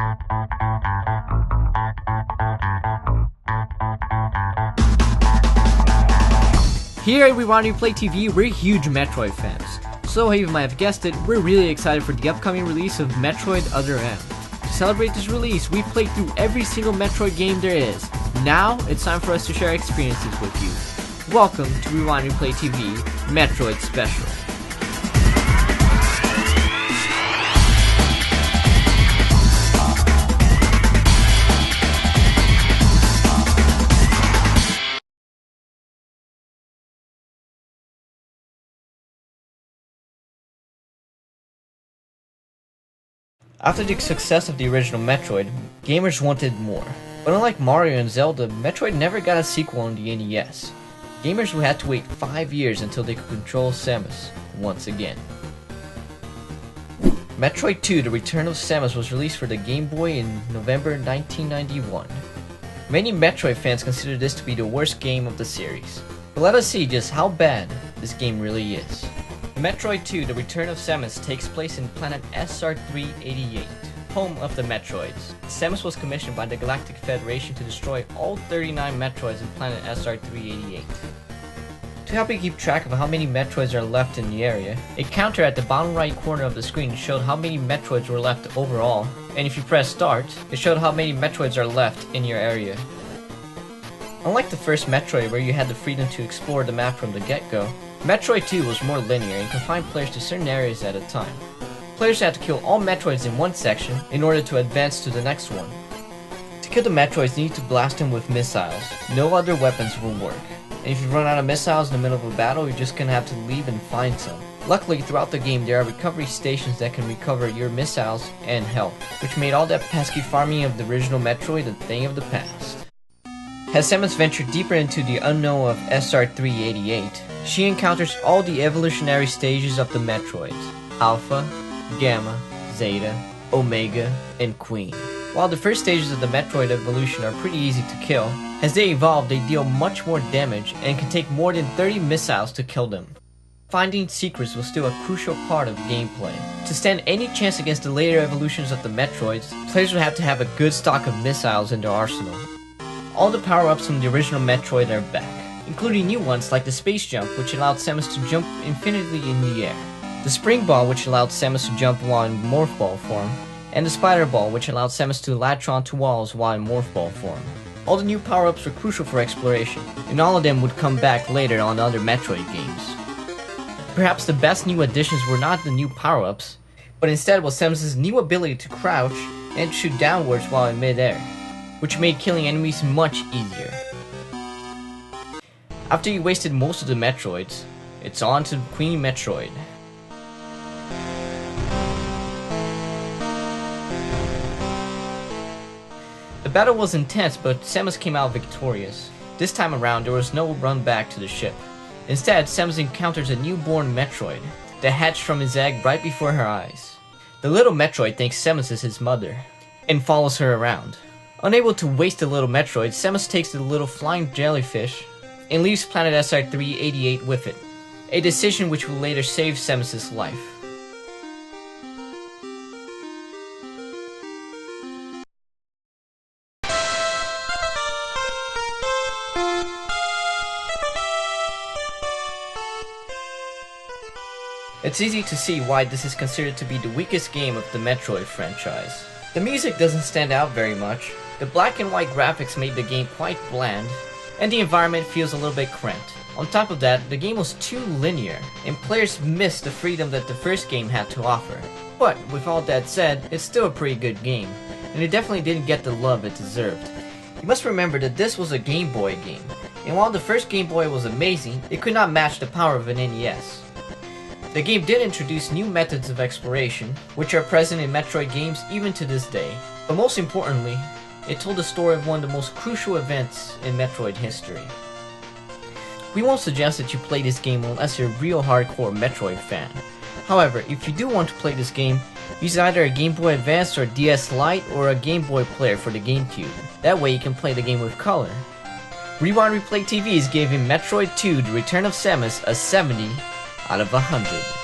Here at Rewind Replay TV, we're huge Metroid fans. So how you might have guessed it, we're really excited for the upcoming release of Metroid Other M. To celebrate this release, we played through every single Metroid game there is. Now, it's time for us to share our experiences with you. Welcome to Rewind Replay TV, Metroid Special. After the success of the original Metroid, gamers wanted more. But unlike Mario and Zelda, Metroid never got a sequel on the NES. Gamers would have to wait 5 years until they could control Samus once again. Metroid 2: The Return of Samus was released for the Game Boy in November 1991. Many Metroid fans consider this to be the worst game of the series. But let us see just how bad this game really is. Metroid 2: The Return of Samus takes place in planet SR388, home of the Metroids. Samus was commissioned by the Galactic Federation to destroy all 39 Metroids in planet SR388. To help you keep track of how many Metroids are left in the area, a counter at the bottom right corner of the screen showed how many Metroids were left overall, and if you press start, it showed how many Metroids are left in your area. Unlike the first Metroid where you had the freedom to explore the map from the get-go, Metroid 2 was more linear and confined players to certain areas at a time. Players had to kill all Metroids in one section in order to advance to the next one. To kill the Metroids, you need to blast them with missiles. No other weapons will work. And if you run out of missiles in the middle of a battle, you're just gonna have to leave and find some. Luckily, throughout the game, there are recovery stations that can recover your missiles and health, which made all that pesky farming of the original Metroid a thing of the past. As Samus ventured deeper into the unknown of SR388, she encounters all the evolutionary stages of the Metroids: Alpha, Gamma, Zeta, Omega, and Queen. While the first stages of the Metroid evolution are pretty easy to kill, as they evolve they deal much more damage and can take more than 30 missiles to kill them. Finding secrets was still a crucial part of gameplay. To stand any chance against the later evolutions of the Metroids, players would have to have a good stock of missiles in their arsenal. All the power-ups from the original Metroid are back, including new ones like the Space Jump, which allowed Samus to jump infinitely in the air, the Spring Ball, which allowed Samus to jump while in Morph Ball form, and the Spider Ball, which allowed Samus to latch onto walls while in Morph Ball form. All the new power-ups were crucial for exploration, and all of them would come back later on other Metroid games. Perhaps the best new additions were not the new power-ups, but instead was Samus' new ability to crouch and shoot downwards while in mid-air, which made killing enemies much easier. After you wasted most of the Metroids, it's on to Queen Metroid. The battle was intense, but Samus came out victorious. This time around, there was no run back to the ship. Instead, Samus encounters a newborn Metroid that hatched from his egg right before her eyes. The little Metroid thinks Samus is his mother, and follows her around. Unable to waste the little Metroid, Samus takes the little flying jellyfish and leaves planet SR388 with it, a decision which will later save Samus' life. It's easy to see why this is considered to be the weakest game of the Metroid franchise. The music doesn't stand out very much, the black and white graphics made the game quite bland, and the environment feels a little bit cramped. On top of that, the game was too linear, and players missed the freedom that the first game had to offer. But with all that said, it's still a pretty good game, and it definitely didn't get the love it deserved. You must remember that this was a Game Boy game, and while the first Game Boy was amazing, it could not match the power of an NES. The game did introduce new methods of exploration, which are present in Metroid games even to this day. But most importantly, it told the story of one of the most crucial events in Metroid history. We won't suggest that you play this game unless you're a real hardcore Metroid fan. However, if you do want to play this game, use either a Game Boy Advance or DS Lite or a Game Boy player for the GameCube. That way you can play the game with color. Rewind Replay TV is giving Metroid 2: The Return of Samus a 70 out of 100.